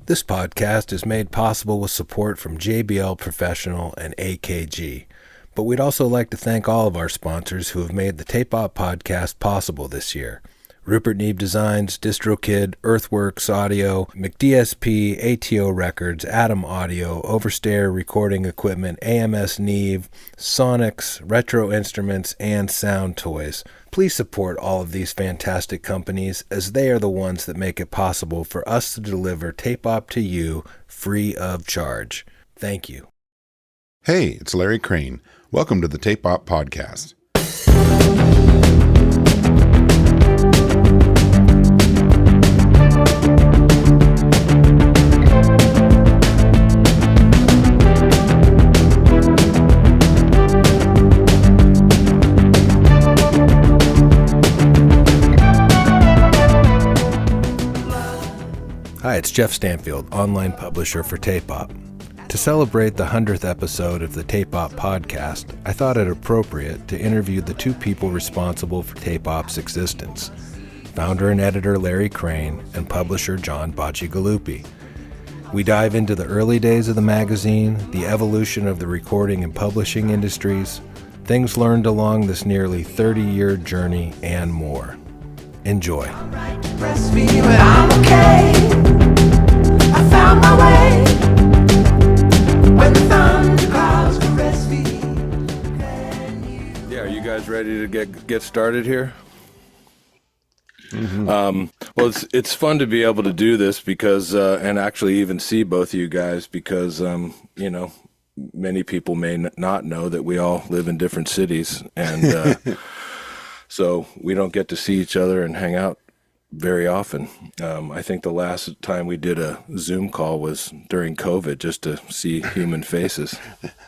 This podcast is made possible with support from JBL Professional and AKG. But we'd also like to thank all of our sponsors who have made the Tape Op podcast possible this year. Rupert Neve Designs, DistroKid, Earthworks Audio, McDSP, ATO Records, Atom Audio, Overstayer Recording Equipment, AMS Neve, Sonics, Retro Instruments, and Sound Toys. Please support all of these fantastic companies as they are the ones that make it possible for us to deliver Tape Op to you free of charge. Thank you. Hey, it's Larry Crane. Welcome to the Tape Op Podcast. Hi, it's Jeff Stanfield, online publisher for Tape Op. To celebrate the 100th episode of the Tape Op podcast, I thought it appropriate to interview the two people responsible for Tape Op's existence, founder and editor Larry Crane and publisher John Baccigaluppi. We dive into the early days of the magazine, the evolution of the recording and publishing industries, things learned along this nearly 30-year journey, and more. Enjoy. I found my way when the thunder clouds caress me. Yeah, are you guys ready to get started here? Mm-hmm. Well, it's fun to be able to do this because and actually even see both of you guys because many people may not know that we all live in different cities, and so we don't get to see each other and hang out very often. I think the last time we did a Zoom call was during COVID, just to see human faces.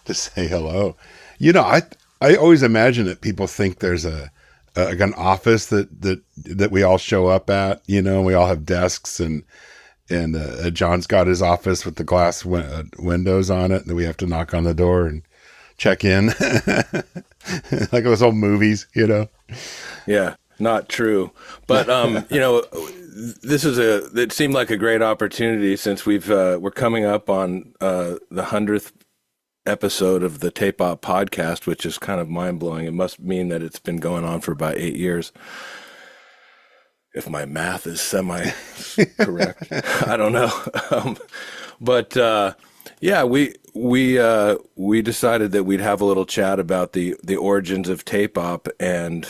To say hello. You know, I always imagine that people think there's an office that we all show up at. You know, we all have desks, and John's got his office with the glass windows on it that we have to knock on the door and check in, like those old movies. You know. Yeah. Not true, but it seemed like a great opportunity since we're coming up on the 100th episode of the Tape Op podcast, which is kind of mind blowing. It must mean that it's been going on for about 8 years, if my math is semi correct. I don't know, but yeah, we decided that we'd have a little chat about the origins of Tape Op and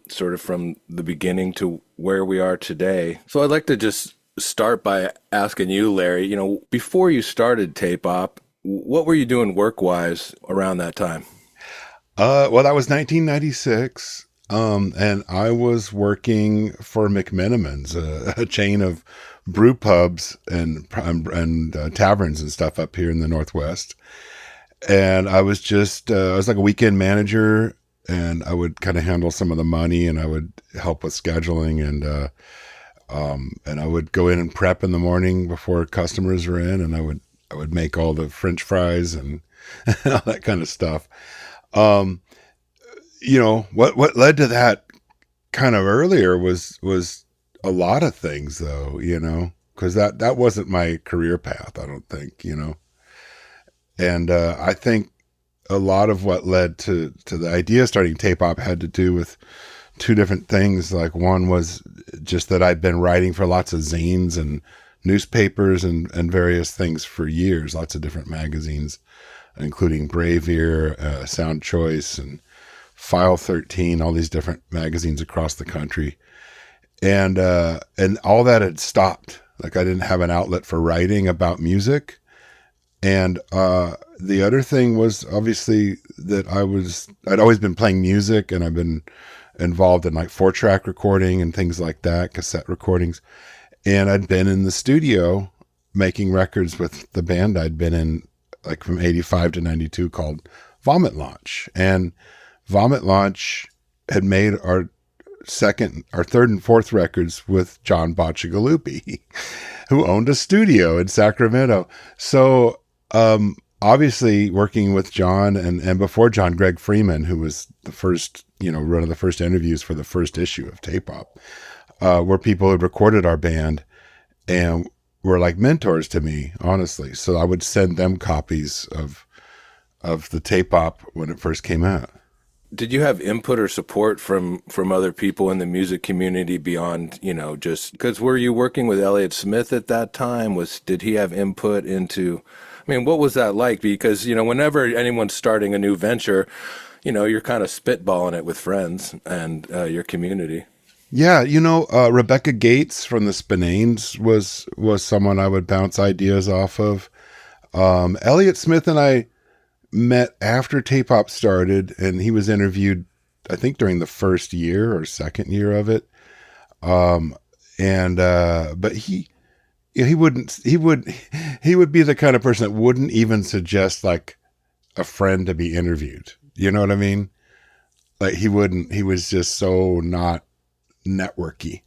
sort of from the beginning to where we are today. So I'd like to just start by asking you, Larry, before you started Tape Op, what were you doing work-wise around that time? Well, that was 1996, and I was working for McMenamins, a chain of brew pubs and taverns and stuff up here in the Northwest. And I was I was like a weekend manager, and I would kind of handle some of the money, and I would help with scheduling, and I would go in and prep in the morning before customers were in, and I would make all the French fries and all that kind of stuff. What led to that kind of earlier was a lot of things, though, because that wasn't my career path, I don't think, and I think a lot of what led to the idea of starting Tape Op had to do with two different things. Like, one was just that I'd been writing for lots of zines and newspapers and various things for years, lots of different magazines, including Brave Ear, Sound Choice, and File 13, all these different magazines across the country. And all that had stopped. Like, I didn't have an outlet for writing about music. And the other thing was obviously that I'd always been playing music, and I've been involved in like 4-track recording and things like that, cassette recordings. And I'd been in the studio making records with the band I'd been in, like from 85 to 92, called Vomit Launch. And Vomit Launch had made our third and fourth records with John Baccigaluppi, who owned a studio in Sacramento. So obviously working with John and before John, Greg Freeman, who was the first, one of the first interviews for the first issue of Tape Op, where people had recorded our band. And were like mentors to me, honestly. So I would send them copies of the tape op when it first came out. Did you have input or support from other people in the music community beyond, just because were you working with Elliott Smith at that time? Did he have input into, I mean, what was that like? Because, whenever anyone's starting a new venture, you're kind of spitballing it with friends and your community. Yeah, Rebecca Gates from the Spinanes was someone I would bounce ideas off of. Elliott Smith and I met after Tape Op started, and he was interviewed, I think, during the first year or second year of it. But he would be the kind of person that wouldn't even suggest like a friend to be interviewed. You know what I mean? Like he was just so not networky.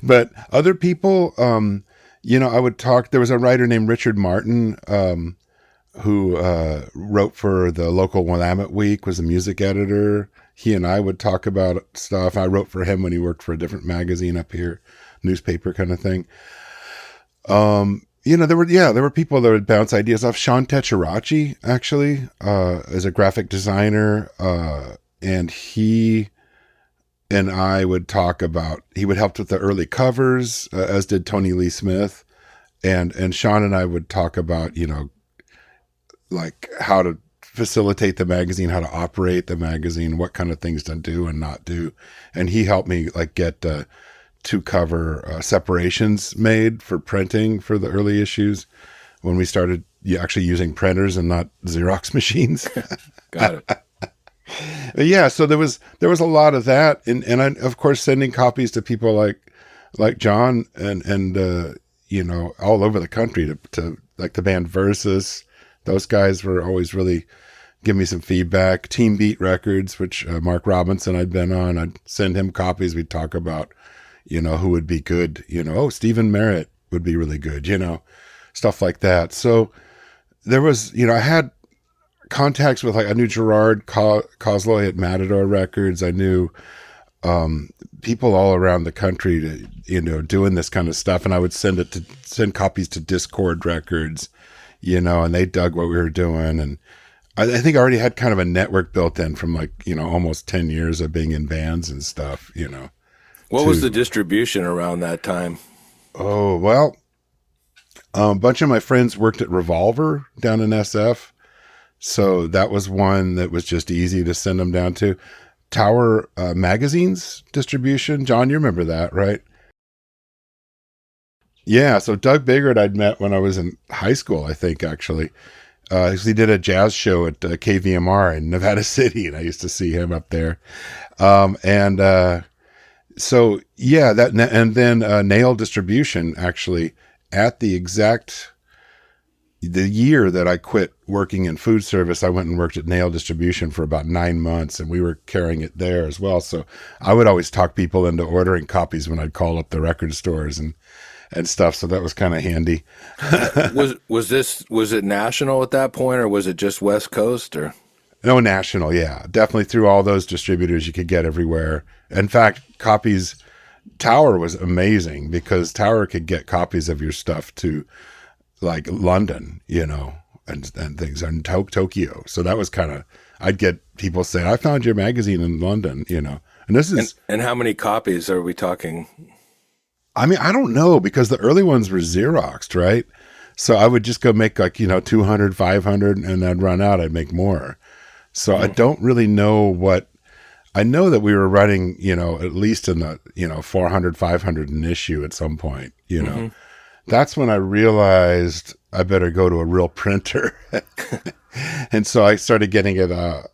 But other people, I would talk, there was a writer named Richard Martin, who wrote for the local Willamette Week, was a music editor. He and I would talk about stuff. I wrote for him when he worked for a different magazine up here, newspaper kind of thing. There were people that would bounce ideas off. Sean Techirachi, actually, is a graphic designer, and he and I would talk about, he would help with the early covers, as did Tony Lee Smith, and Sean and I would talk about, like how to facilitate the magazine, how to operate the magazine, what kind of things to do and not do. And he helped me like get two cover separations made for printing for the early issues when we started actually using printers and not Xerox machines. Got it. Yeah, so there was a lot of that, and I, of course, sending copies to people like John and all over the country to like the band Versus. Those guys were always really giving me some feedback. Team Beat Records, which Mark Robinson I'd been on, I'd send him copies. We'd talk about, who would be good. Stephen Merritt would be really good. Stuff like that. So there was, I had contacts with I knew Gerard Kozloy at Matador Records. I knew people all around the country doing this kind of stuff, and I would send copies to Discord Records. And they dug what we were doing. And I think I already had kind of a network built in from almost 10 years of being in bands and stuff, What was the distribution around that time? Oh, well, a bunch of my friends worked at Revolver down in SF. So that was one that was just easy to send them down to. Tower Magazines distribution. John, you remember that, right? Yeah, so Doug Biggert I'd met when I was in high school, I think, actually. He did a jazz show at KVMR in Nevada City, and I used to see him up there. So, yeah, and then Nail Distribution, actually, at the year that I quit working in food service, I went and worked at Nail Distribution for about 9 months, and we were carrying it there as well. So I would always talk people into ordering copies when I'd call up the record stores and stuff. So that was kind of handy. Was it national at that point, or was it just West Coast, or? No, national. Yeah, definitely through all those distributors you could get everywhere. In fact, copies, Tower was amazing because Tower could get copies of your stuff to like London, and things, and Tokyo. So that was kind of, I'd get people saying, I found your magazine in London, and this is. And how many copies are we talking? I mean, I don't know, because the early ones were Xeroxed, right? So I would just go make 200, 500, and I'd run out. I'd make more. So I don't really know I know that we were running, at least in the, 400, 500 an issue at some point, Mm-hmm. That's when I realized I better go to a real printer. And so I started getting it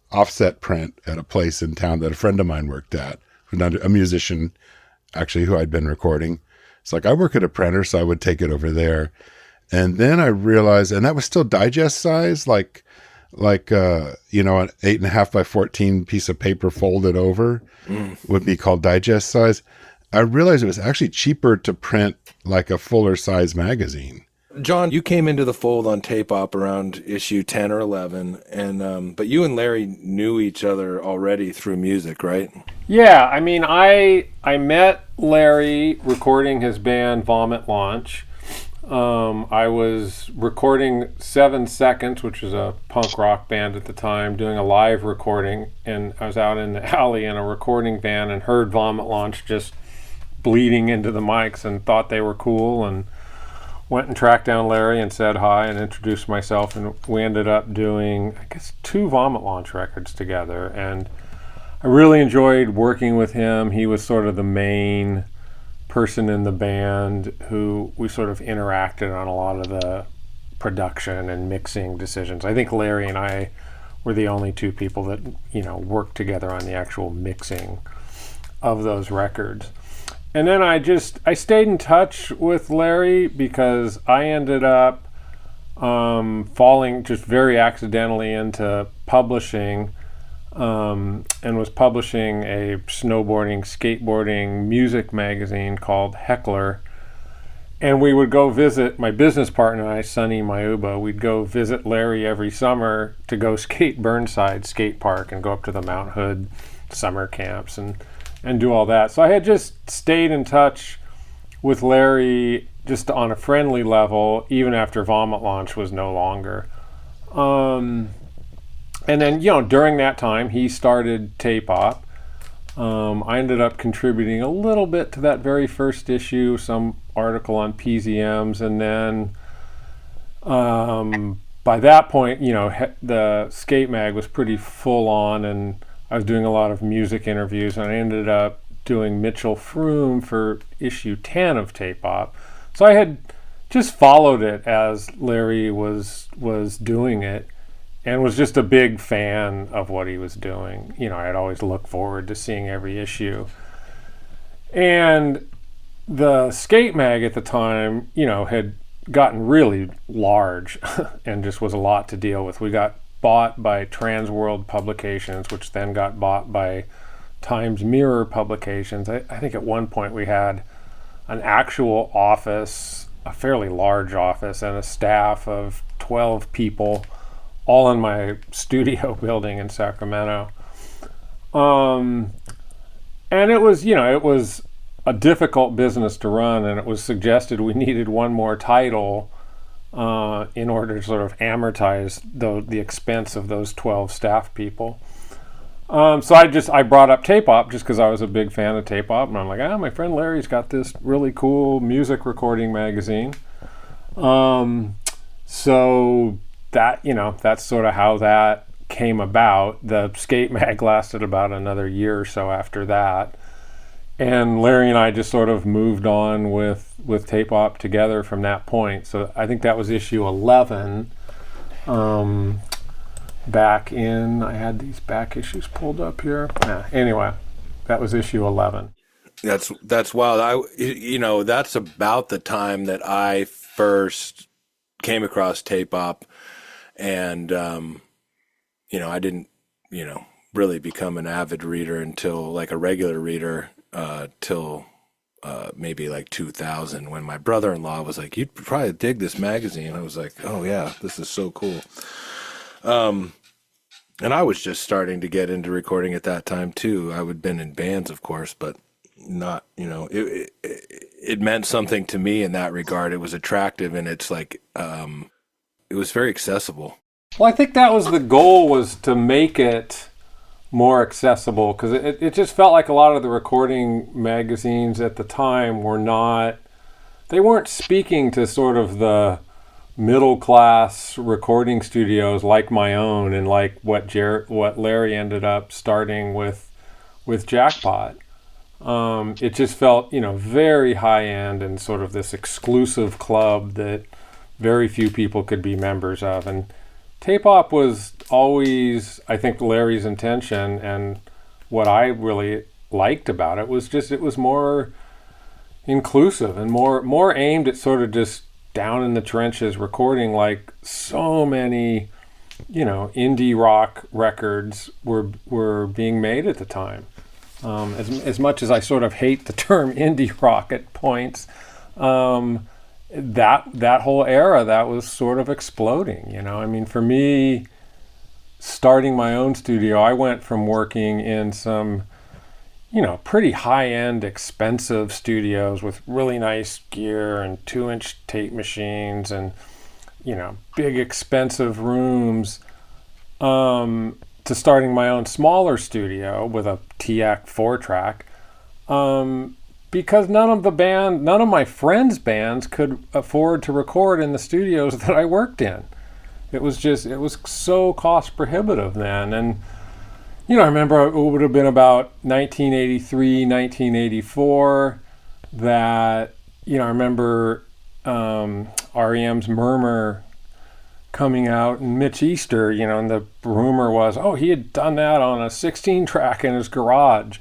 offset print at a place in town that a friend of mine worked at, a musician, actually, who I'd been recording. It's like, I work at a printer, so I would take it over there. And then I realized, and that was still digest size, an 8.5 by 14 piece of paper folded over would be called digest size. I realized it was actually cheaper to print like a fuller size magazine. John, you came into the fold on Tape Op around issue 10 or 11, and but you and Larry knew each other already through music, right? Yeah, I mean, I met Larry recording his band Vomit Launch, I was recording 7 Seconds, which was a punk rock band at the time, doing a live recording. And I was out in the alley in a recording van and heard Vomit Launch just bleeding into the mics and thought they were cool, and went and tracked down Larry and said hi and introduced myself. And we ended up doing, I guess, 2 Vomit Launch records together. And I really enjoyed working with him. He was sort of the main person in the band who we sort of interacted on a lot of the production and mixing decisions. I think Larry and I were the only 2 people that, worked together on the actual mixing of those records. And then I stayed in touch with Larry because I ended up falling just very accidentally into publishing, and was publishing a snowboarding, skateboarding music magazine called Heckler. And we would go visit, my business partner and I, Sonny Mayuba, we'd go visit Larry every summer to go skate Burnside Skate Park and go up to the Mount Hood summer camps and do all that. So I had just stayed in touch with Larry just on a friendly level, even after Vomit Launch was no longer. And then, during that time, he started Tape Op. I ended up contributing a little bit to that very first issue, some article on PZMs, and then by that point, the Skate Mag was pretty full on, and I was doing a lot of music interviews, and I ended up doing Mitchell Froome for issue 10 of Tape Op. So I had just followed it as Larry was doing it, and was just a big fan of what he was doing. I'd always look forward to seeing every issue. And the Skate Mag at the time, had gotten really large and just was a lot to deal with. We got bought by Trans World Publications, which then got bought by Times Mirror Publications. I think at one point we had an actual office, a fairly large office, and a staff of 12 people, all in my studio building in Sacramento. And it was, it was a difficult business to run, and it was suggested we needed one more title in order to sort of amortize the expense of those 12 staff people. So I brought up Tape Op just because I was a big fan of Tape Op, and I'm like, my friend Larry's got this really cool music recording magazine. So that, that's sort of how that came about. The Skate Mag lasted about another year or so after that. And Larry and I just sort of moved on with Tape Op together from that point. So I think that was issue 11. Back in, I had these back issues pulled up here. Anyway, that was issue 11. That's wild. That's about the time that I first came across Tape Op. And, I didn't, really become an avid reader until, like a regular reader, till maybe like 2000, when my brother-in-law was like, "You'd probably dig this magazine." I was like, "Oh yeah, this is so cool." And I was just starting to get into recording at that time too. I would been in bands, of course, but not, it meant something to me in that regard. It was attractive, and it's like, it was very accessible. Well, I think that was the goal, was to make it more accessible, because it just felt like a lot of the recording magazines at the time weren't speaking to sort of the middle class recording studios like my own, and like what Larry ended up starting with Jackpot. It just felt, very high end and sort of this exclusive club that very few people could be members of. And Tape Op was always, I think, Larry's intention, and what I really liked about it was just, it was more inclusive and more aimed at sort of just down in the trenches recording, like so many, indie rock records were being made at the time. As much as I sort of hate the term indie rock at points, that whole era, that was sort of exploding. I mean, for me, starting my own studio, I went from working in some, pretty high-end, expensive studios with really nice gear and 2-inch tape machines and, big, expensive rooms, to starting my own smaller studio with a TX 4-track, because none of my friends' bands could afford to record in the studios that I worked in. It was so cost prohibitive then. And, I remember it would have been about 1983, 1984 that, I remember REM's Murmur coming out, and Mitch Easter, and the rumor was, he had done that on a 16-track in his garage.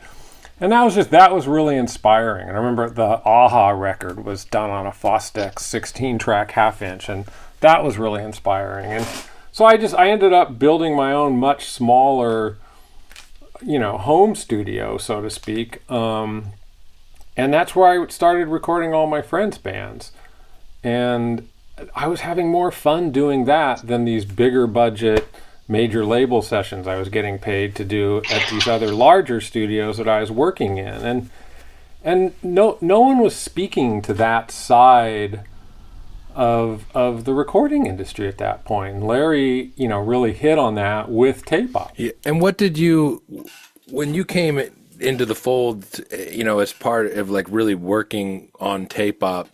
And that was really inspiring. And I remember the Aha record was done on a Fostex 16-track half-inch, and that was really inspiring. And so I ended up building my own much smaller, home studio, so to speak. And that's where I started recording all my friends' bands. And I was having more fun doing that than these bigger budget major label sessions I was getting paid to do at these other larger studios that I was working in. And no one was speaking to that side of the recording industry at that point. And Larry, really hit on that with Tape-Op. Yeah. And when you came into the fold, as part of like really working on Tape-Op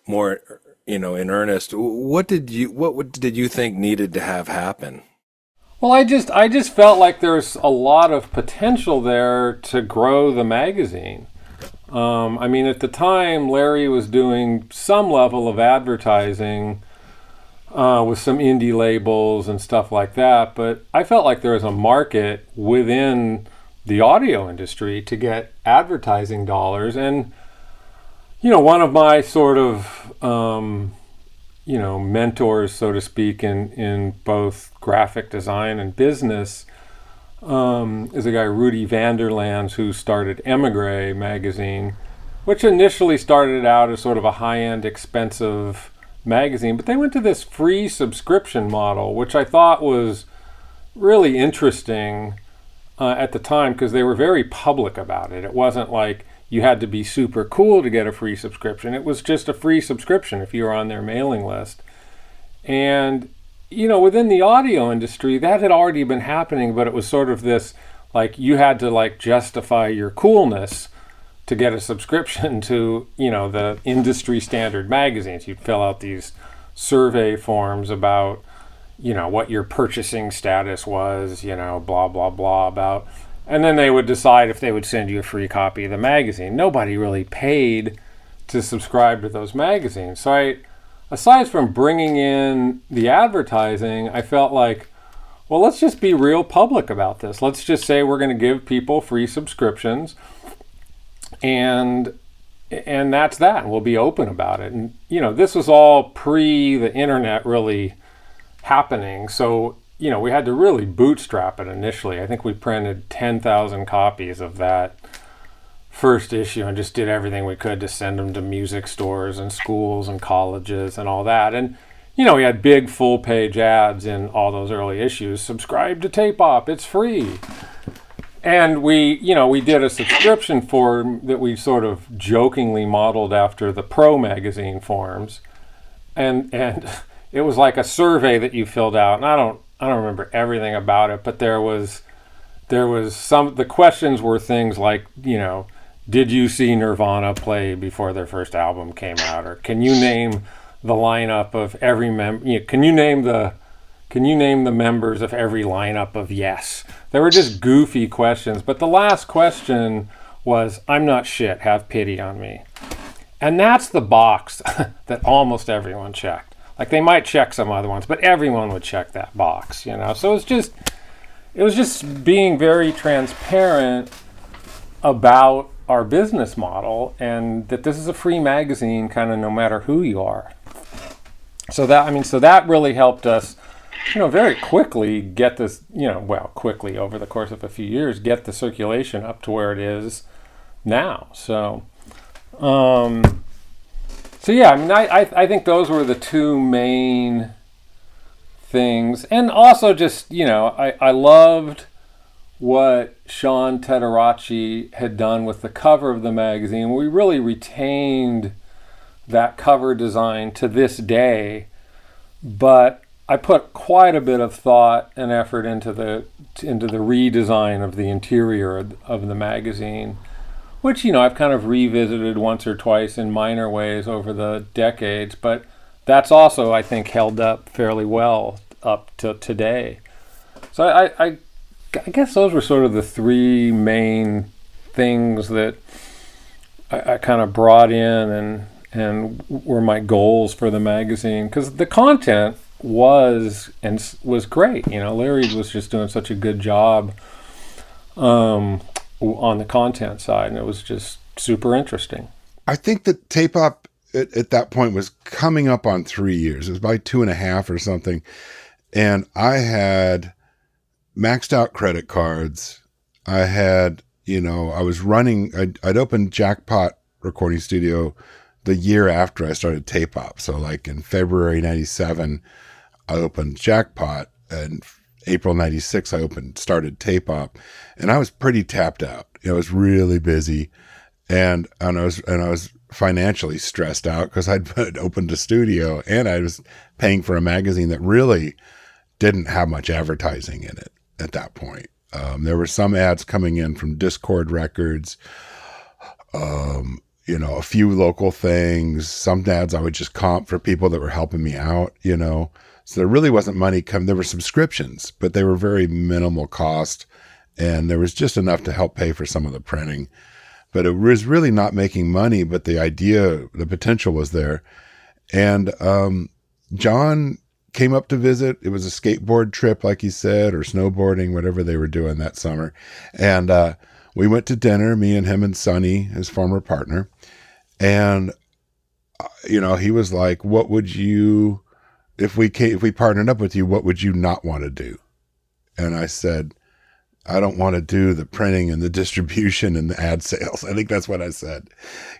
more, in earnest, what did you think needed to have happen? Well, I just felt like there's a lot of potential there to grow the magazine. At the time, Larry was doing some level of advertising with some indie labels and stuff like that, but I felt like there was a market within the audio industry to get advertising dollars. And, one of my sort of, mentors, so to speak, in both graphic design and business, is a guy, Rudy Vanderlands, who started Emigre magazine, which initially started out as sort of a high-end, expensive magazine, but they went to this free subscription model, which I thought was really interesting at the time, because they were very public about it. It wasn't like you had to be super cool to get a free subscription. It was just a free subscription if you were on their mailing list. And within the audio industry, that had already been happening, but it was sort of this, like, you had to like justify your coolness to get a subscription to, the industry standard magazines. You'd fill out these survey forms about, what your purchasing status was, blah, blah, blah about, and then they would decide if they would send you a free copy of the magazine. Nobody really paid to subscribe to those magazines. So aside from bringing in the advertising, I felt like, well, let's just be real public about this. Let's just say we're going to give people free subscriptions, and that's that. And we'll be open about it. And, this was all pre the internet really happening. So, we had to really bootstrap it initially. I think we printed 10,000 copies of that first issue and just did everything we could to send them to music stores and schools and colleges and all that. And, we had big full-page ads in all those early issues. Subscribe to Tape-Op, it's free. And we did a subscription form that we sort of jokingly modeled after the Pro magazine forms. And it was like a survey that you filled out. And I don't remember everything about it, but there was the questions were things like, did you see Nirvana play before their first album came out? Or can you name the lineup of every member? Can you name the members of every lineup of Yes? They were just goofy questions. But the last question was, I'm not shit, have pity on me. And that's the box that almost everyone checked. Like, they might check some other ones, but everyone would check that box, So it was just being very transparent about our business model, and that this is a free magazine, kind of no matter who you are. So that really helped us, very quickly get this, quickly over the course of a few years, get the circulation up to where it is now. So yeah, I think those were the two main things. And also just, I loved what Sean Tederaci had done with the cover of the magazine. We really retained that cover design to this day, but I put quite a bit of thought and effort into the redesign of the interior of the magazine, which, you know, I've kind of revisited once or twice in minor ways over the decades, but that's also, I think, held up fairly well up to today. So I guess those were sort of the three main things that I kind of brought in and were my goals for the magazine, because the content was great. You know, Larry was just doing such a good job on the content side, and it was just super interesting. I think that Tape Op at that point was coming up on 3 years. It was about 2.5 or something. And I had maxed out credit cards. I had, you know, I was running, I'd opened Jackpot Recording Studio the year after I started Tape Op. So like in February 97, I opened Jackpot, and April 96, I started Tape Op, and I was pretty tapped out. You know, I was really busy, and I was financially stressed out because I'd opened a studio and I was paying for a magazine that really didn't have much advertising in it at that point. There were some ads coming in from Discord Records, you know, a few local things, some ads I would just comp for people that were helping me out, you know. So there really wasn't money there were subscriptions, but they were very minimal cost, and there was just enough to help pay for some of the printing. But it was really not making money, but the idea, the potential was there. And John came up to visit. It was a skateboard trip, like he said, or snowboarding, whatever they were doing that summer. And we went to dinner, me and him and Sonny, his former partner. And, you know, he was like, what would you, if we partnered up with you, what would you not want to do? And I said, I don't want to do the printing and the distribution and the ad sales. I think that's what I said.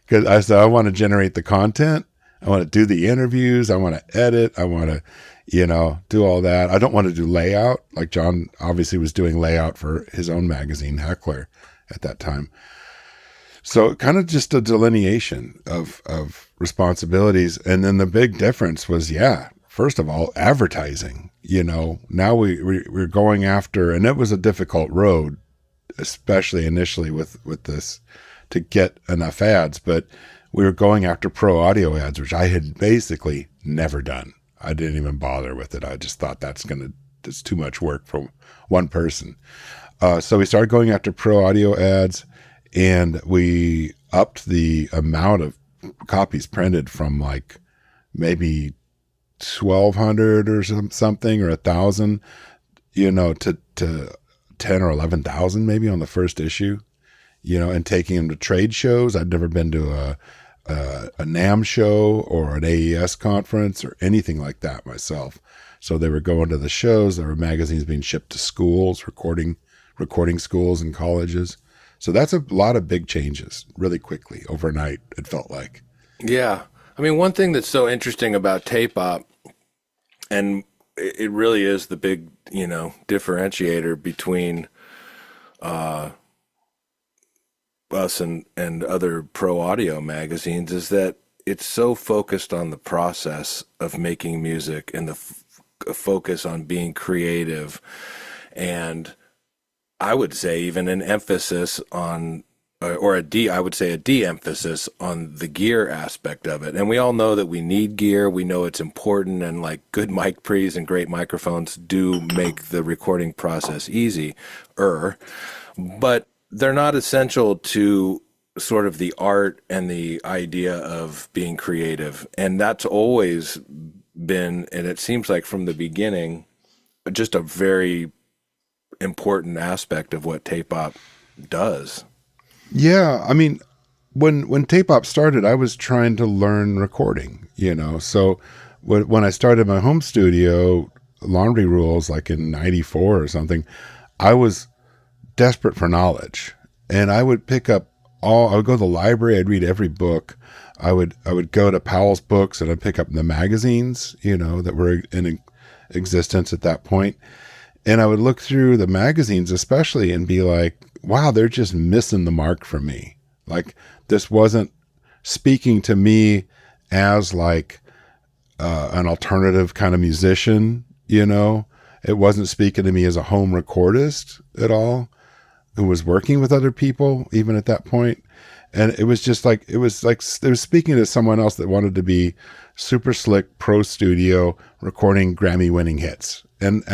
Because I said, I want to generate the content. I want to do the interviews. I want to edit. I want to, you know, do all that. I don't want to do layout. Like John obviously was doing layout for his own magazine, Heckler, at that time. So kind of just a delineation of responsibilities. And then the big difference was, first of all, advertising. You know, now we're going after, and it was a difficult road, especially initially with this, to get enough ads, but we were going after pro audio ads, which I had basically never done. I didn't even bother with it. I just thought that's too much work for one person. So we started going after pro audio ads, and we upped the amount of copies printed from like maybe 1,200 or something, or 1,000, you know, to 10 or 11,000 maybe on the first issue, you know, and taking them to trade shows. I'd never been to a NAMM show or an AES conference or anything like that myself. So they were going to the shows. There were magazines being shipped to schools, recording schools and colleges. So that's a lot of big changes really quickly overnight, it felt like. Yeah. I mean, one thing that's so interesting about Tape Op, and it really is the big, you know, differentiator between us and other pro audio magazines, is that it's so focused on the process of making music and the focus on being creative, and I would say even an emphasis on, or I would say a de-emphasis on the gear aspect of it. And we all know that we need gear. We know it's important, and like good mic pre's and great microphones do make the recording process easier, but they're not essential to sort of the art and the idea of being creative. And that's always been, and it seems like from the beginning, just a very important aspect of what Tape Op does. Yeah, I mean, when Tape Op started, I was trying to learn recording, you know. So when I started my home studio, Laundry Rules, like in 94 or something, I was desperate for knowledge. And I would pick up I would go to the library, I'd read every book. I would go to Powell's Books, and I'd pick up the magazines, you know, that were in existence at that point. And I would look through the magazines, especially, and be like, wow, they're just missing the mark for me. Like, this wasn't speaking to me as like an alternative kind of musician, you know? It wasn't speaking to me as a home recordist at all, who was working with other people, even at that point. And it was just like, it was speaking to someone else that wanted to be super slick pro studio recording Grammy winning hits. And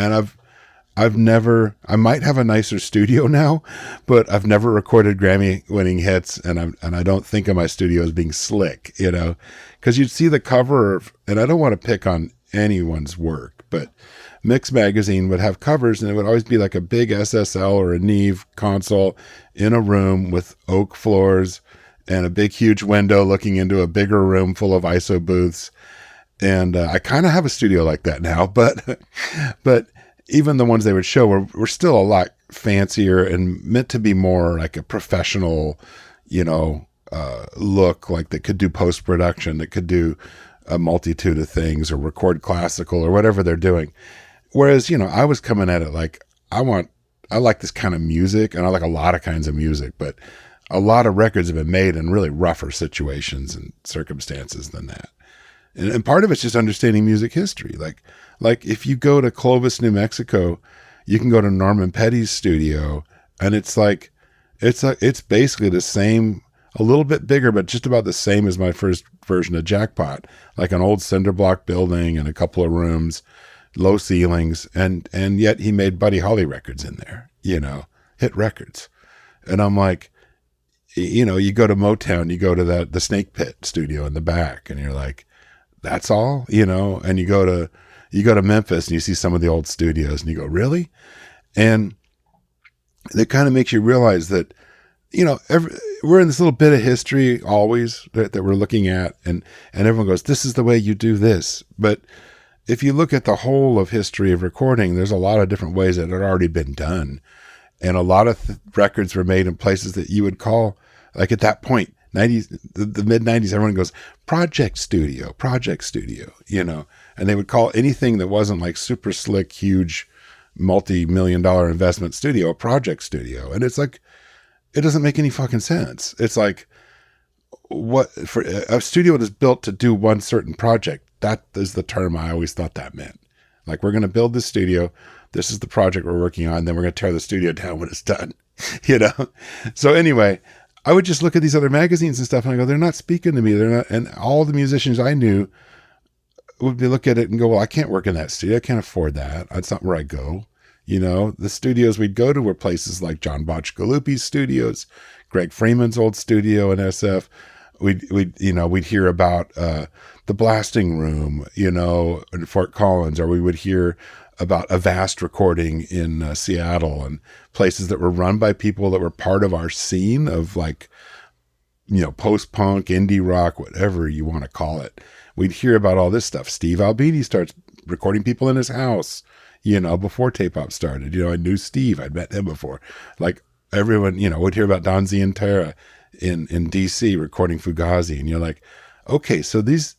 I've never, I might have a nicer studio now, but I've never recorded Grammy winning hits. And I don't think of my studio as being slick, you know, cause you'd see the cover of, and I don't want to pick on anyone's work, but Mix Magazine would have covers, and it would always be like a big SSL or a Neve console in a room with oak floors and a big, huge window looking into a bigger room full of ISO booths. And I kind of have a studio like that now, but even the ones they would show were still a lot fancier and meant to be more like a professional, you know, look, like they could do post-production, that could do a multitude of things or record classical or whatever they're doing. Whereas, you know, I was coming at it like, I like this kind of music, and I like a lot of kinds of music, but a lot of records have been made in really rougher situations and circumstances than that. And part of it's just understanding music history. Like if you go to Clovis, New Mexico, you can go to Norman Petty's studio, and it's basically the same, a little bit bigger, but just about the same as my first version of Jackpot, like an old cinder block building and a couple of rooms, low ceilings, and yet he made Buddy Holly records in there, you know, hit records. And I'm like, you know, you go to Motown, you go to the Snake Pit studio in the back, and you're like, that's all, you know. And you go to Memphis and you see some of the old studios, and you go, really? And it kind of makes you realize that, you know, we're in this little bit of history always that we're looking at, and everyone goes, this is the way you do this. But if you look at the whole of history of recording, there's a lot of different ways that had already been done. And a lot of records were made in places that you would call, like at that point, the mid 90s, everyone goes, project studio, you know, and they would call anything that wasn't like super slick, huge, multi-million-dollar investment studio a project studio. And it's like, it doesn't make any fucking sense. It's like, what, for a studio that is built to do one certain project, that is the term I always thought that meant. Like, we're going to build this studio. This is the project we're working on. Then we're going to tear the studio down when it's done, you know? So anyway, I would just look at these other magazines and stuff, and I go, they're not speaking to me. They're not. And all the musicians I knew would be look at it and go, well, I can't work in that studio. I can't afford that. That's not where I go. You know, the studios we'd go to were places like John Baccigaluppi's studios, Greg Freeman's old studio in SF. We'd hear about the Blasting Room, you know, in Fort Collins, or we would hear about Avast recording in Seattle, and places that were run by people that were part of our scene of, like, you know, post-punk, indie rock, whatever you want to call it. We'd hear about all this stuff. Steve Albini starts recording people in his house, you know, before Tape Op started. You know, I knew Steve. I'd met him before. Like, everyone, you know, would hear about Don Zientara in DC recording Fugazi, and you're like, okay, so these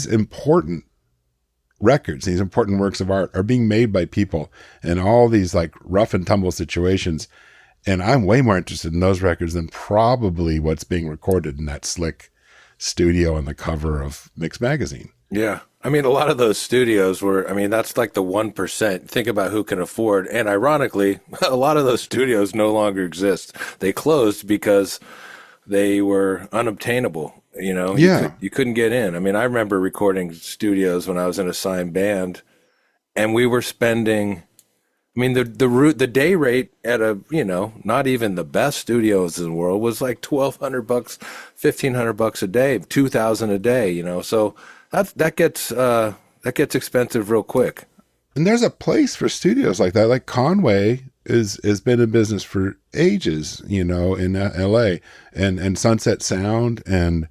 important records, these important works of art are being made by people in all these like rough and tumble situations, and I'm way more interested in those records than probably what's being recorded in that slick studio on the cover of Mix Magazine. Yeah. I mean, a lot of those studios were, I mean, that's like the 1%. Think about who can afford. And ironically, a lot of those studios no longer exist. They closed because they were unobtainable. You know, you couldn't get in. I mean, I remember recording studios when I was in a signed band, and we were spending, I mean, the day rate at a, you know, not even the best studios in the world was like $1,200, $1,500 a day, $2,000 a day, you know. So that gets expensive real quick. And there's a place for studios like that. Like Conway has been in business for ages, you know, in LA, and Sunset Sound, and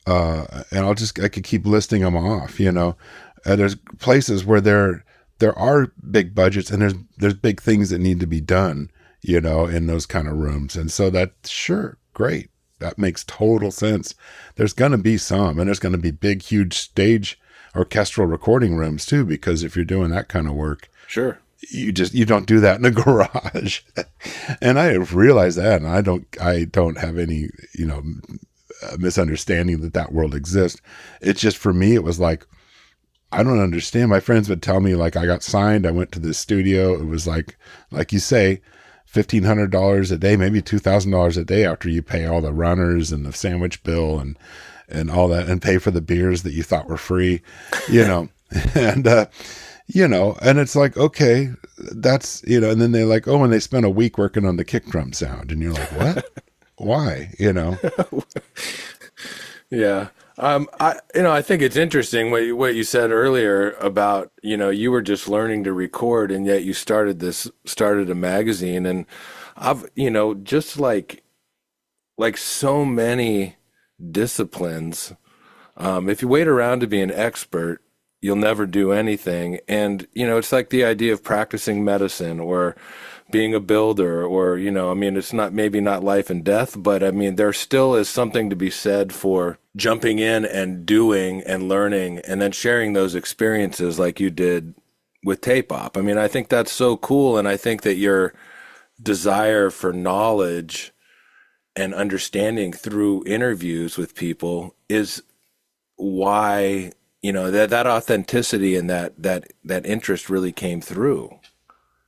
I could keep listing them off, you know. There's places where there are big budgets, and there's big things that need to be done, you know, in those kind of rooms. And so that's sure, great. That makes total sense. There's going to be some, and there's going to be big, huge stage orchestral recording rooms too, because if you're doing that kind of work, sure, you don't do that in a garage. And I realized that, and I don't have any, misunderstanding that world exists. It's just, for me, it was like, I don't understand. My friends would tell me, like, I got signed, I went to the studio. It was like you say, $1,500 a day, maybe $2,000 a day after you pay all the runners and the sandwich bill and all that, and pay for the beers that you thought were free, and, and it's like, okay, that's, and then they're like, oh, and they spent a week working on the kick drum sound. And you're like, what? Why? Yeah. I think it's interesting what you said earlier about, you were just learning to record, and yet you started a magazine. And I've, just like so many disciplines, if you wait around to be an expert, you'll never do anything. And, it's like the idea of practicing medicine or being a builder, or, it's maybe not life and death, but there still is something to be said for jumping in and doing and learning and then sharing those experiences like you did with Tape Op. I think that's so cool. And I think that your desire for knowledge and understanding through interviews with people is why, that authenticity and that interest really came through.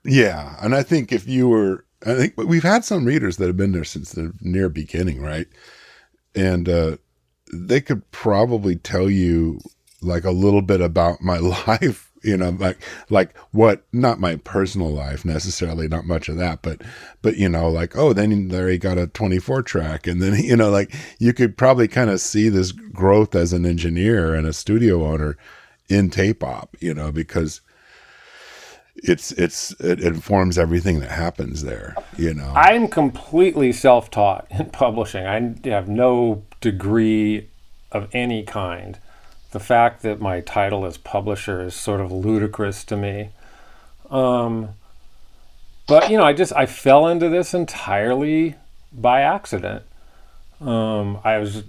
Yeah. And I think I think we've had some readers that have been there since the near beginning, right? And they could probably tell you like a little bit about my life, like what, not my personal life necessarily, not much of that, but like, oh, then Larry got a 24 track. And then, like you could probably kind of see this growth as an engineer and a studio owner in Tape Op, because it informs everything that happens there, I'm completely self-taught in publishing. I have no degree of any kind. The fact that my title is publisher is sort of ludicrous to me. But I fell into this entirely by accident. I was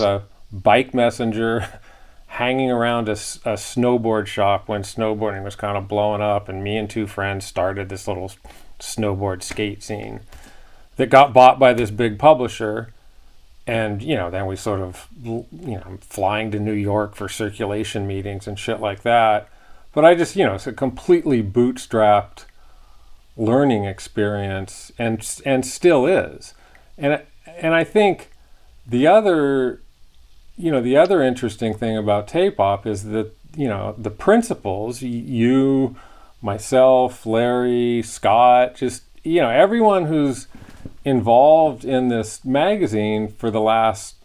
a bike messenger hanging around a snowboard shop when snowboarding was kind of blowing up, and me and two friends started this little snowboard skate scene that got bought by this big publisher. And, then we sort of, flying to New York for circulation meetings and shit like that. But I just, it's a completely bootstrapped learning experience, and still is. And I think the other interesting thing about Tape Op is that, the principles, you, myself, Larry, Scott, just, everyone who's involved in this magazine for the last,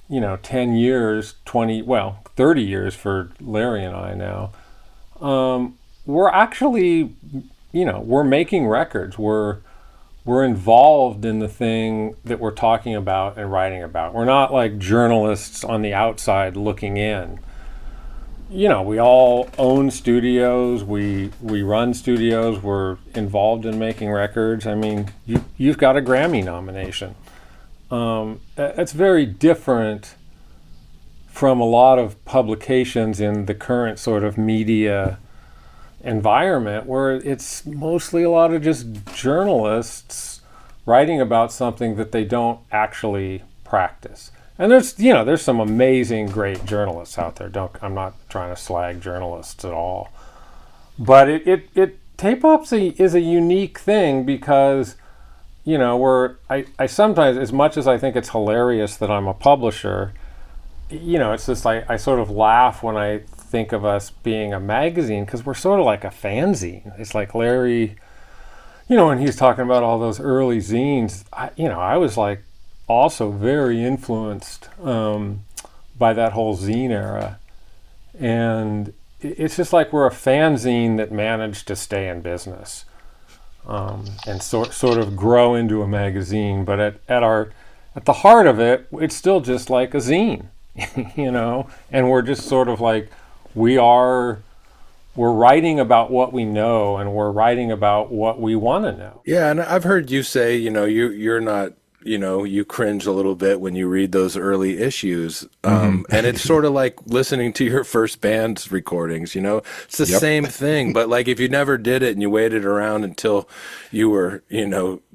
10 years, 30 years for Larry and I now, we're actually, we're making records. We're involved in the thing that we're talking about and writing about. We're not like journalists on the outside looking in. We all own studios. We run studios. We're involved in making records. You've got a Grammy nomination. It's very different from a lot of publications in the current sort of media environment, where it's mostly a lot of just journalists writing about something that they don't actually practice. And there's some amazing, great journalists out there. I'm not trying to slag journalists at all, but Tape Op is a unique thing because, I sometimes, as much as I think it's hilarious that I'm a publisher, it's just like I sort of laugh when I think of us being a magazine, because we're sort of like a fanzine. It's like Larry, when he's talking about all those early zines, I was like also very influenced by that whole zine era. And it's just like we're a fanzine that managed to stay in business and sort of grow into a magazine. But at the heart of it, it's still just like a zine, and we're just sort of like, we're writing about what we know, and we're writing about what we want to know. Yeah, and I've heard you say, you're not you cringe a little bit when you read those early issues. And it's sort of like listening to your first band's recordings, it's the Yep. same thing, but like if you never did it and you waited around until you were,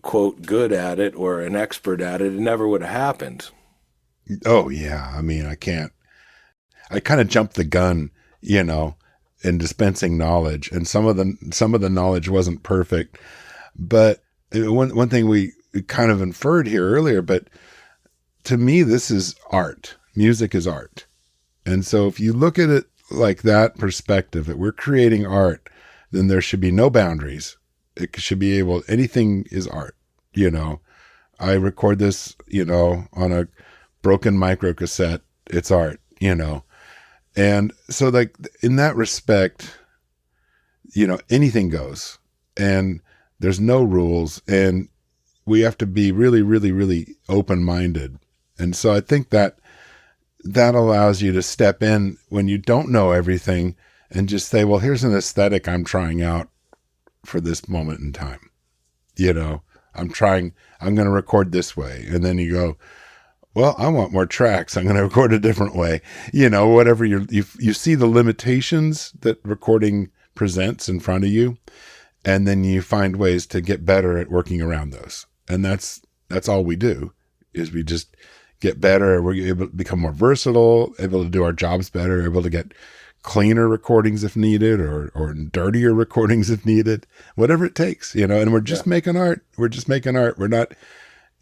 quote, good at it or an expert at it, it never would have happened. Oh yeah. I mean, I kind of jumped the gun, in dispensing knowledge, and some of the knowledge wasn't perfect, but one thing we kind of inferred here earlier, but to me, this is art. Music is art. And so if you look at it like that perspective, that we're creating art, then there should be no boundaries. It should be anything is art. I record this, on a broken micro cassette. It's art, And so like in that respect, anything goes, and there's no rules, and we have to be really, really, really open-minded. And so I think that allows you to step in when you don't know everything and just say, well, here's an aesthetic I'm trying out for this moment in time. I'm going to record this way. And then you go, well, I want more tracks. I'm going to record a different way. Whatever you see the limitations that recording presents in front of you, and then you find ways to get better at working around those. And that's all we do, is we just get better. We're able to become more versatile, able to do our jobs better, able to get cleaner recordings if needed, or dirtier recordings if needed, whatever it takes, and we're just making art. We're just making art. We're not,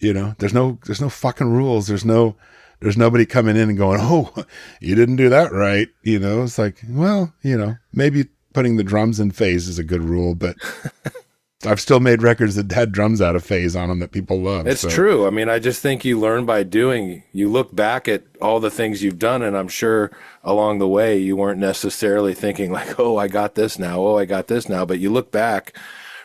there's no fucking rules. There's nobody coming in and going, oh, you didn't do that right. It's like, well, maybe putting the drums in phase is a good rule, but I've still made records that had drums out of phase on them that people love. It's true. I mean, I just think you learn by doing. You look back at all the things you've done, and I'm sure along the way you weren't necessarily thinking like, oh, I got this now. Oh, I got this now. But you look back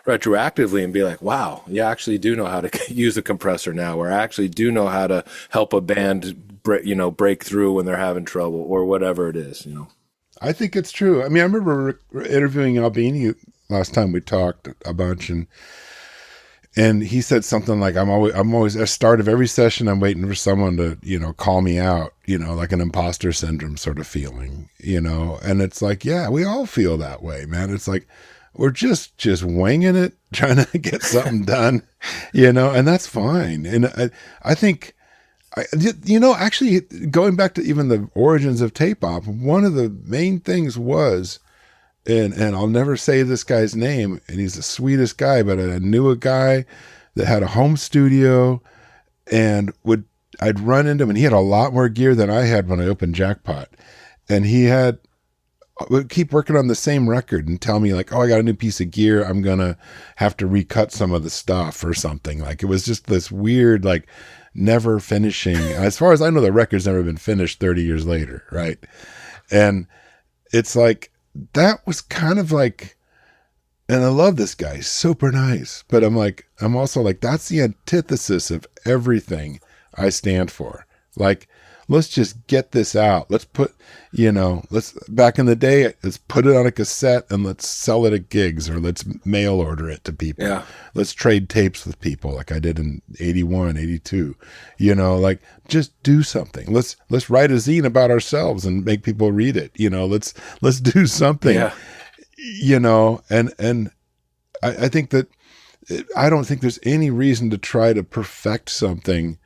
retroactively and be like, wow, you actually do know how to use a compressor now, or I actually do know how to help a band break through when they're having trouble, or whatever it is. I think it's true. I mean, I remember interviewing Albini last time we talked a bunch, and he said something like, I'm always at the start of every session, I'm waiting for someone to, call me out, like an imposter syndrome sort of feeling, and it's like, yeah, we all feel that way, man. It's like, we're just winging it, trying to get something done, and that's fine. And I think, actually going back to even the origins of Tape-Op, one of the main things was, and I'll never say this guy's name, and he's the sweetest guy, but I knew a guy that had a home studio, and I'd run into him, and he had a lot more gear than I had when I opened Jackpot. And he would keep working on the same record and tell me like, oh, I got a new piece of gear, I'm going to have to recut some of the stuff or something. Like, it was just this weird, like, never finishing. As far as I know, the record's never been finished 30 years later, right? And it's like, that was kind of like, and I love this guy, super nice, but I'm also like, that's the antithesis of everything I stand for. Like, let's just get this out. Let's put, back in the day, let's put it on a cassette and let's sell it at gigs, or let's mail order it to people. Yeah. Let's trade tapes with people like I did in 81, 82, like, just do something. Let's write a zine about ourselves and make people read it. Let's do something, and I think that I don't think there's any reason to try to perfect something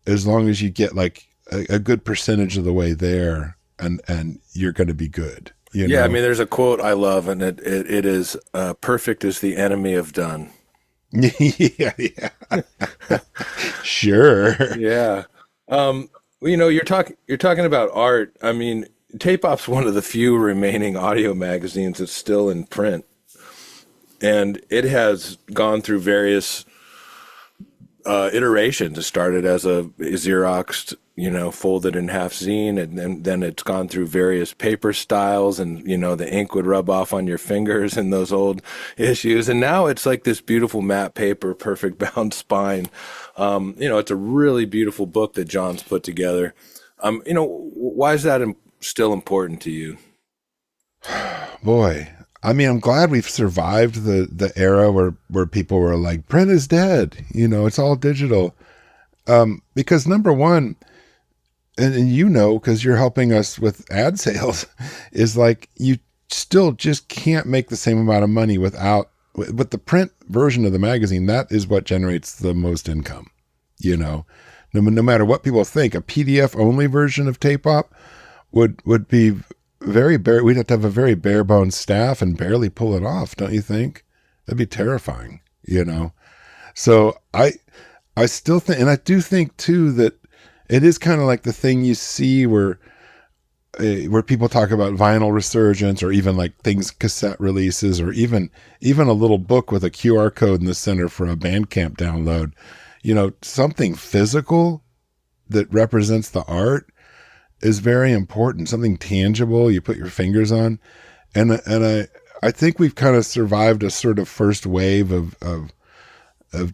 as long as you get like a good percentage of the way there, and you're going to be good. Yeah, I mean, there's a quote I love, and it is, perfect is the enemy of done. yeah. Sure. Yeah. You're talking about art. I mean, Tape-Op's one of the few remaining audio magazines that's still in print, and it has gone through various iterations. It started as a Xeroxed, folded in half zine, and then it's gone through various paper styles, and the ink would rub off on your fingers in those old issues, and now it's like this beautiful matte paper, perfect bound spine. It's a really beautiful book that John's put together. Why is that still important to you? Boy, I mean, I'm glad we've survived the era where people were like, print is dead, it's all digital. Because number one, and you know, because you're helping us with ad sales, is like you still just can't make the same amount of money with the print version of the magazine. That is what generates the most income, you know. No matter what people think, a PDF only version of Tape Op would be very bare. We'd have to have a very bare bones staff and barely pull it off, don't you think? That'd be terrifying, you know. So I still think, and I do think too that it is kind of like the thing you see where people talk about vinyl resurgence, or even like things, cassette releases, or even a little book with a QR code in the center for a Bandcamp download. You know, something physical that represents the art is very important. Something tangible you put your fingers on, and I think we've kind of survived a sort of first wave of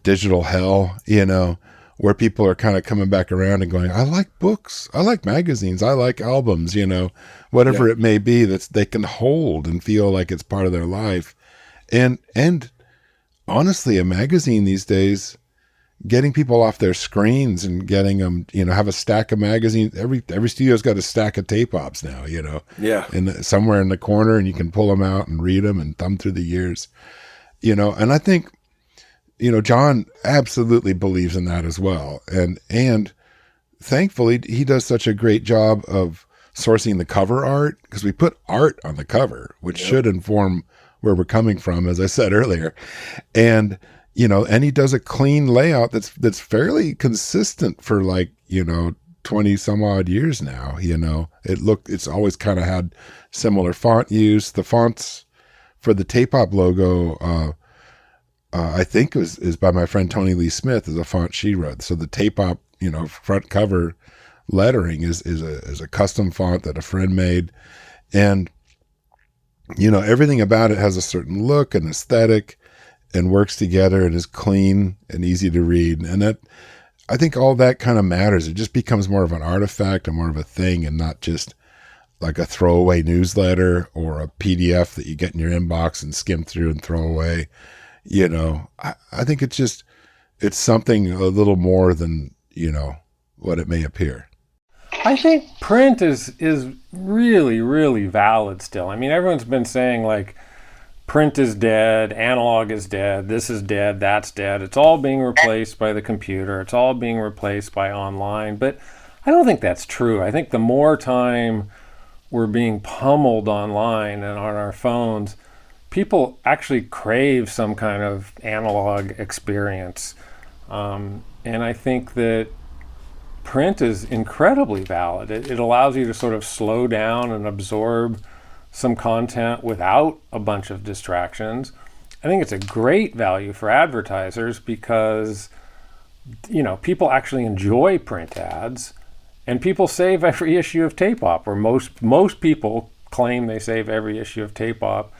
digital hell, you know, where people are kind of coming back around and going, I like books, I like magazines, I like albums, you know, whatever it may be that they can hold and feel like it's part of their life. And honestly, a magazine these days, getting people off their screens and getting them, you know, have a stack of magazines. Every studio's got a stack of tape ops now, you know, somewhere in the corner, and you can pull them out and read them and thumb through the years, you know. And I think, you know, John absolutely believes in that as well. And thankfully he does such a great job of sourcing the cover art, because we put art on the cover, which should inform where we're coming from, as I said earlier. And, you know, and he does a clean layout that's fairly consistent for, like, you know, 20 some odd years now. You know, it's always kind of had similar font use. The fonts for the Tape Op logo, I think is by my friend Tony Lee Smith, is a font she wrote. So the Tape Op, you know, front cover lettering is a custom font that a friend made. And, you know, everything about it has a certain look and aesthetic, and works together, and is clean and easy to read. And that, I think all that kind of matters. It just becomes more of an artifact and more of a thing, and not just like a throwaway newsletter or a PDF that you get in your inbox and skim through and throw away. You know, I think it's something a little more than, you know, what it may appear. I think print is really, really valid still. I mean, everyone's been saying, like, print is dead, analog is dead, this is dead, that's dead. It's all being replaced by the computer. It's all being replaced by online. But I don't think that's true. I think the more time we're being pummeled online and on our phones, people actually crave some kind of analog experience. And I think that print is incredibly valid. It allows you to sort of slow down and absorb some content without a bunch of distractions. I think it's a great value for advertisers because, you know, people actually enjoy print ads, and people save every issue of Tape Op, or most people claim they save every issue of Tape Op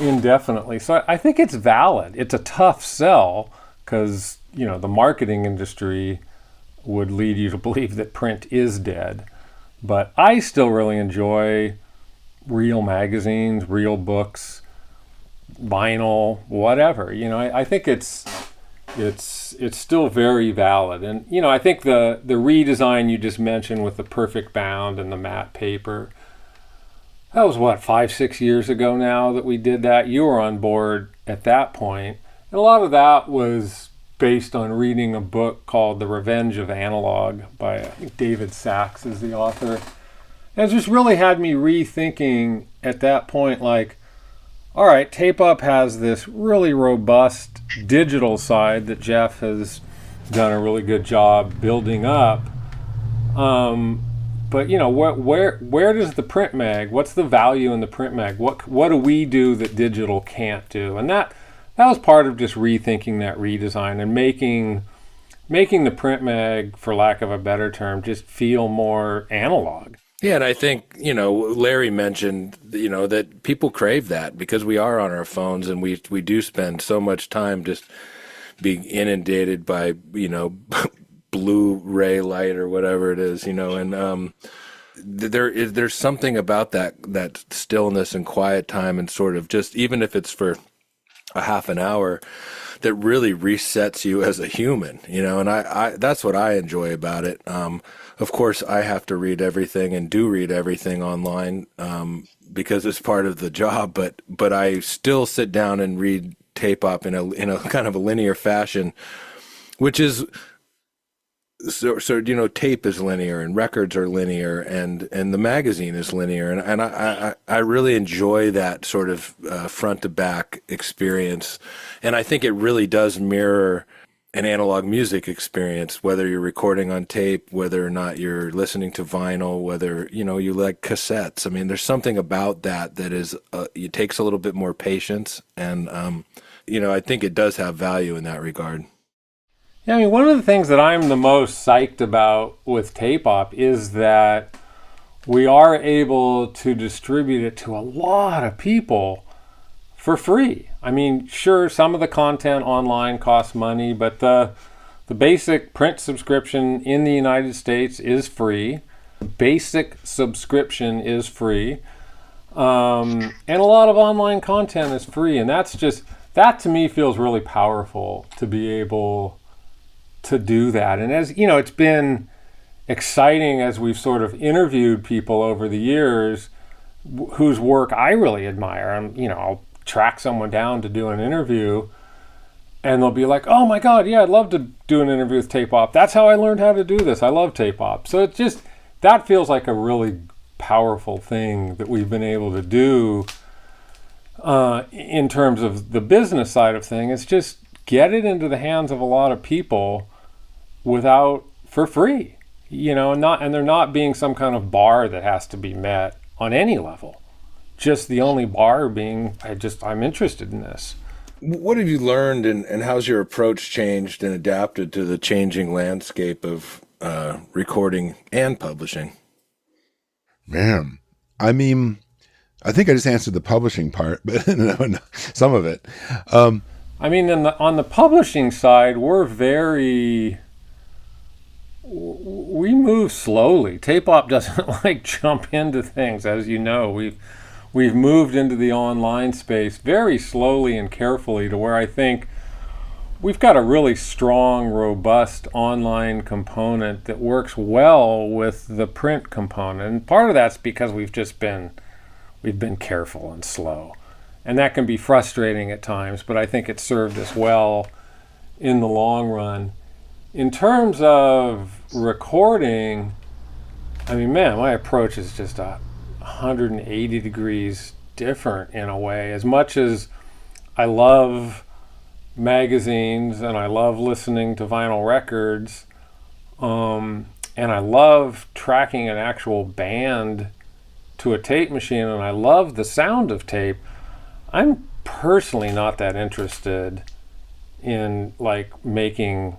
indefinitely. So I think it's valid. It's a tough sell because, you know, the marketing industry would lead you to believe that print is dead. But I still really enjoy real magazines, real books, vinyl, whatever. You know, I think it's still very valid. And, you know, I think the redesign you just mentioned with the perfect bound and the matte paper, that was what, 5-6 years ago now that we did that. You were on board at that point. And a lot of that was based on reading a book called The Revenge of Analog by, I think, David Sachs is the author. And it just really had me rethinking at that point, like, all right, Tape Up has this really robust digital side that Jeff has done a really good job building up. But, you know, where does the print mag, what's the value in the print mag? What do we do that digital can't do? And that was part of just rethinking that redesign and making the print mag, for lack of a better term, just feel more analog. Yeah, and I think, you know, Larry mentioned, you know, that people crave that because we are on our phones and we do spend so much time just being inundated by, you know, Blu-ray light or whatever it is, you know, and there's something about that stillness and quiet time and sort of just, even if it's for a half an hour that really resets you as a human, and I that's what I enjoy about it. Of course, I have to read everything and do read everything online, because it's part of the job, but I still sit down and read tape op in a kind of a linear fashion, which is so tape is linear and records are linear and the magazine is linear, and I really enjoy that sort of front to back experience, and I think it really does mirror an analog music experience, whether you're recording on tape, whether or not you're listening to vinyl, whether you like cassettes. I mean, there's something about that is it takes a little bit more patience, and I think it does have value in that regard. Yeah, I mean, one of the things that I'm the most psyched about with tape op is that we are able to distribute it to a lot of people for free. I mean, sure, some of the content online costs money, but the basic print subscription in the United States is free. The basic subscription is free. And a lot of online content is free. And that to me feels really powerful to be able to do that. And as you know, it's been exciting as we've sort of interviewed people over the years whose work I really admire. I'll track someone down to do an interview and they'll be like, oh my God, yeah, I'd love to do an interview with tape op. That's how I learned how to do this. I love tape op. So it's just, that feels like a really powerful thing that we've been able to do in terms of the business side of things. It's just get it into the hands of a lot of people for free, and there not being some kind of bar that has to be met on any level. Just the only bar being, I'm interested in this. What have you learned, and how's your approach changed and adapted to the changing landscape of recording and publishing? Man, I mean, I think I just answered the publishing part, but no, some of it. I mean, on the publishing side, we move slowly. Tape op doesn't jump into things, as you know. We've moved into the online space very slowly and carefully to where I think we've got a really strong, robust online component that works well with the print component. And part of that's because we've been careful and slow. And that can be frustrating at times, but I think it served us well in the long run. In terms of recording, I mean, man, my approach is just 180 degrees different in a way. As much as I love magazines and I love listening to vinyl records, and I love tracking an actual band to a tape machine, and I love the sound of tape, I'm personally not that interested in making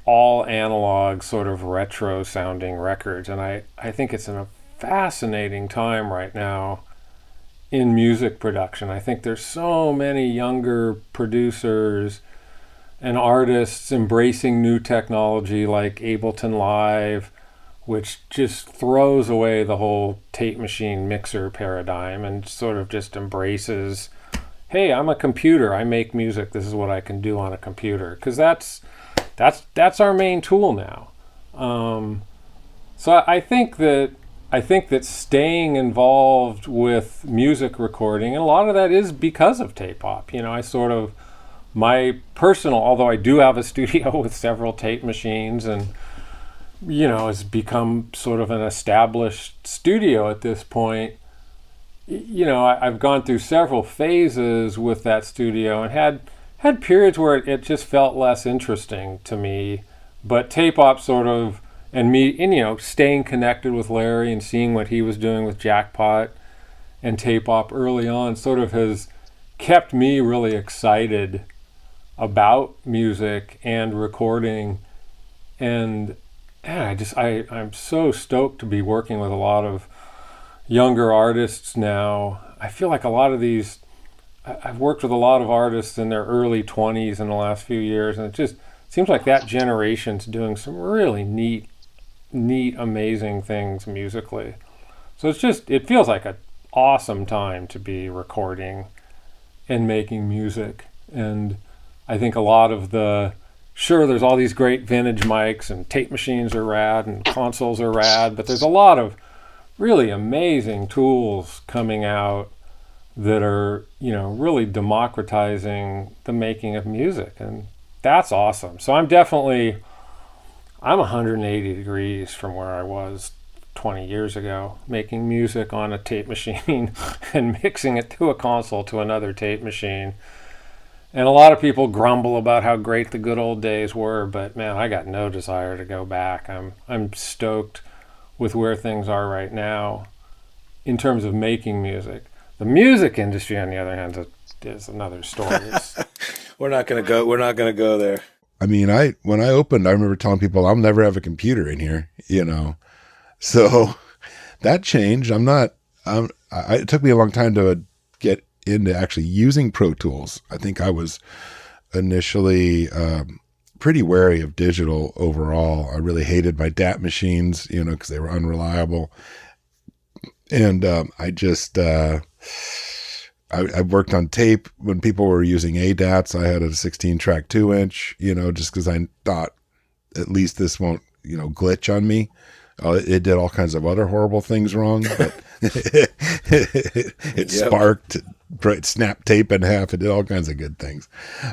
all analog sort of retro sounding records. And I think it's a fascinating time right now in music production. I think there's so many younger producers and artists embracing new technology like Ableton Live, which just throws away the whole tape machine mixer paradigm and sort of just embraces, hey, I'm a computer, I make music, this is what I can do on a computer. Because that's our main tool now. So I think that staying involved with music recording, and a lot of that is because of tape op. My personal, although I do have a studio with several tape machines and has become sort of an established studio at this point. I've gone through several phases with that studio and had periods where it just felt less interesting to me. But tape op sort of, and me, and staying connected with Larry and seeing what he was doing with Jackpot and tape op early on sort of has kept me really excited about music and recording. And I'm so stoked to be working with a lot of younger artists now. I feel like a lot of these, I've worked with a lot of artists in their early 20s in the last few years, and it just seems like that generation's doing some really neat, amazing things musically. So it feels like an awesome time to be recording and making music. And I think a lot of sure, there's all these great vintage mics and tape machines are rad and consoles are rad, but there's a lot of really amazing tools coming out that are, really democratizing the making of music. And that's awesome. So I'm 180 degrees from where I was 20 years ago, making music on a tape machine and mixing it to a console to another tape machine. And a lot of people grumble about how great the good old days were, but man, I got no desire to go back. I'm stoked with where things are right now in terms of making music. The music industry, on the other hand, is another story. We're not going to go there. I mean, when I opened, I remember telling people I'll never have a computer in here, So that changed. It took me a long time to get into actually using Pro Tools. I think I was initially pretty wary of digital overall. I really hated my DAT machines, because they were unreliable. And I worked on tape when people were using ADATs. I had a 16-track 2-inch, just because I thought at least this won't, glitch on me. It did all kinds of other horrible things wrong, but it sparked, it snapped tape in half. It did all kinds of good things.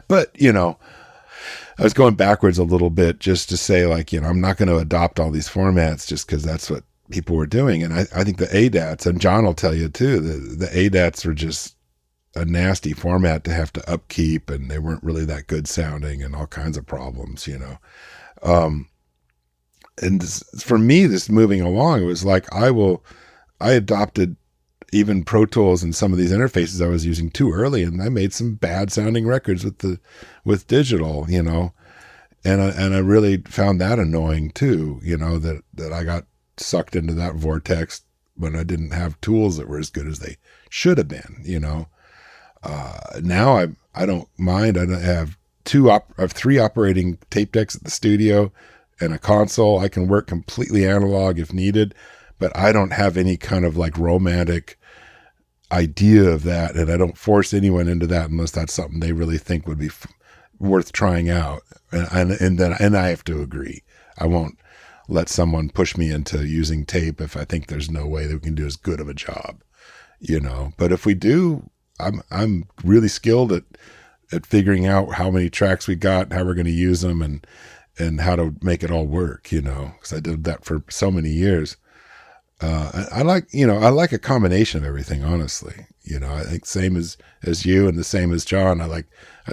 But, I was going backwards a little bit just to say, like, I'm not going to adopt all these formats just because that's what people were doing. And I think the ADATs, and John will tell you too, the ADATs were just a nasty format to have to upkeep, and they weren't really that good sounding and all kinds of problems, and for me, this moving along, it was like I adopted even Pro Tools and some of these interfaces I was using too early, and I made some bad sounding records with digital, and I really found that annoying too, that I got sucked into that vortex when I didn't have tools that were as good as they should have been, Now I don't mind. I have 3 operating tape decks at the studio and a console. I can work completely analog if needed, but I don't have any kind of like romantic idea of that, and I don't force anyone into that unless that's something they really think would be worth trying out. And I have to agree. I won't let someone push me into using tape if I think there's no way that we can do as good of a job, But if we do, I'm really skilled at figuring out how many tracks we got, how we're going to use them, and how to make it all work, because I did that for so many years. I like a combination of everything, honestly. I think same as you and the same as John. I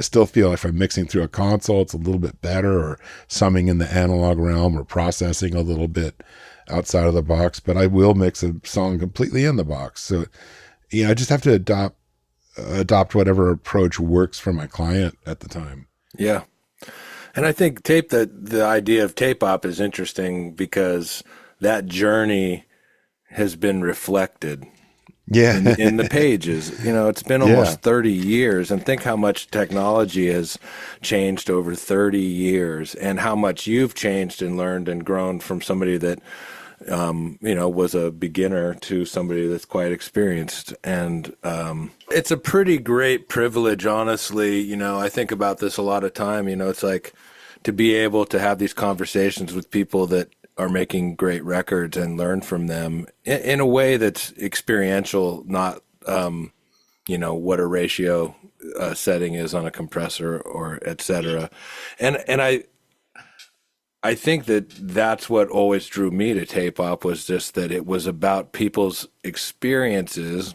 still feel if I'm mixing through a console, it's a little bit better, or summing in the analog realm, or processing a little bit outside of the box, but I will mix a song completely in the box. So, I just have to adopt whatever approach works for my client at the time. Yeah. And I think the idea of tape op is interesting because that journey has been reflected in the pages. It's been almost 30 years, and think how much technology has changed over 30 years, and how much you've changed and learned and grown from somebody that, was a beginner to somebody that's quite experienced. And it's a pretty great privilege, honestly. I think about this a lot of time. It's like to be able to have these conversations with people that are making great records and learn from them in a way that's experiential, not, what a ratio setting is on a compressor or et cetera. And I think that's what always drew me to tape op, was just that it was about people's experiences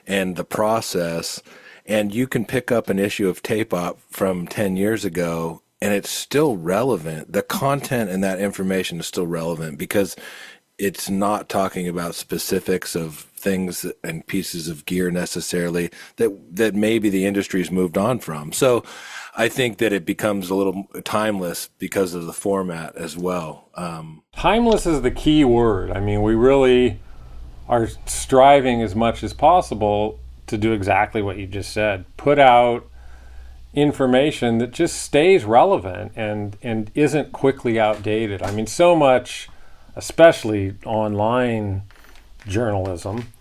and the process. And you can pick up an issue of tape op from 10 years ago and it's still relevant. The content and that information is still relevant because it's not talking about specifics of things and pieces of gear necessarily that maybe the industry's moved on from. So I think that it becomes a little timeless because of the format as well. Timeless is the key word. I mean, we really are striving as much as possible to do exactly what you just said. Put out information that just stays relevant and isn't quickly outdated. I mean, so much, especially online journalism,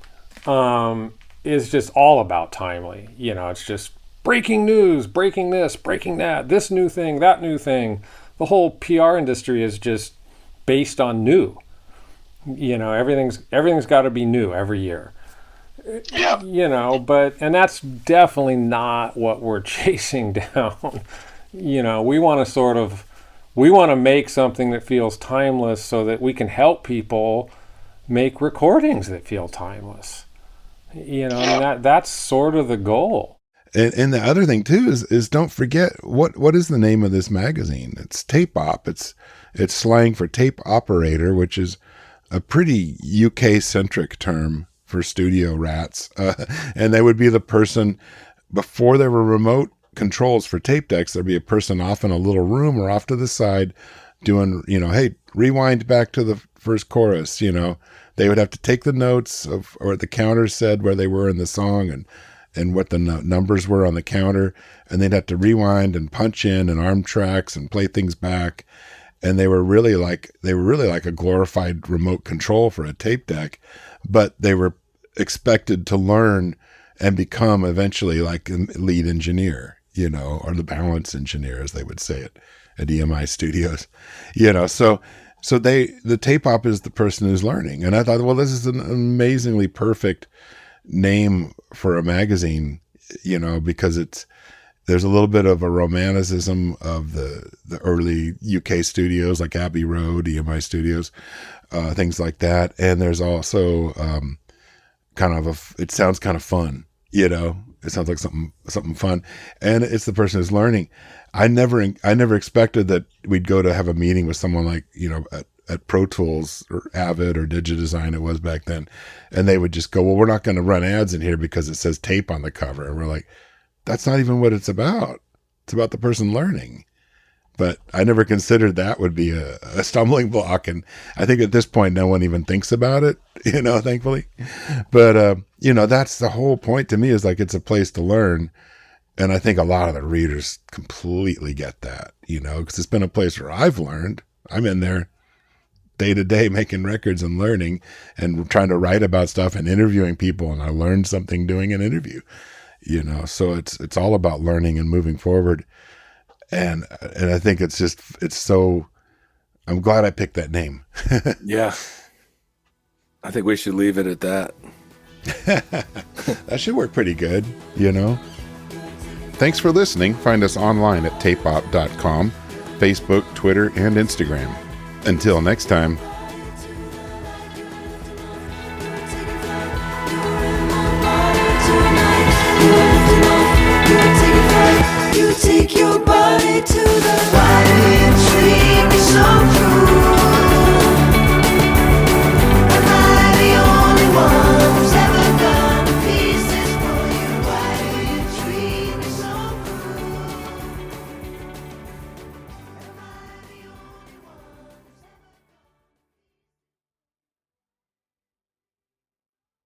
is just all about timely. You know, it's just breaking news, breaking this, breaking that, this new thing, that new thing. The whole PR industry is just based on new. You know, everything's got to be new every year. Yeah. You know, and that's definitely not what we're chasing down. You know, we want to make something that feels timeless so that we can help people make recordings that feel timeless. You know, I mean, that's sort of the goal. And the other thing too is don't forget what is the name of this magazine? It's Tape Op. It's slang for tape operator, which is a pretty UK centric term for studio rats. And they would be the person before there were remote controls for tape decks. There'd be a person off in a little room or off to the side doing, you know, hey, rewind back to the first chorus. You know, they would have to take the notes of or the counter said where they were in the song and what the numbers were on the counter, and they'd have to rewind and punch in and arm tracks and play things back. And they were really like a glorified remote control for a tape deck, but they were expected to learn and become eventually like a lead engineer, you know, or the balance engineer, as they would say it at EMI Studios, you know. So the tape op is the person who's learning. And I thought, well, this is an amazingly perfect name for a magazine, you know, because there's a little bit of a romanticism of the early UK studios like Abbey Road, EMI Studios, things like that. And there's also it sounds kind of fun, you know. It sounds like something fun, and it's the person who's learning. I never expected that we'd go to have a meeting with someone like, you know, at Pro Tools or Avid or Digidesign it was back then, and they would just go, well, we're not going to run ads in here because it says tape on the cover. And we're like, that's not even what it's about. It's about the person learning. But I never considered that would be a stumbling block. And I think at this point, no one even thinks about it, you know, thankfully. But, you know, that's the whole point to me, is like, it's a place to learn. And I think a lot of the readers completely get that, you know, because it's been a place where I've learned. I'm in there day to day making records and learning and trying to write about stuff and interviewing people. And I learned something doing an interview, you know, so it's all about learning and moving forward. And I think it's so, I'm glad I picked that name. Yeah. I think we should leave it at that. That should work pretty good, you know. Thanks for listening. Find us online at tapeop.com, Facebook, Twitter, and Instagram. Until next time.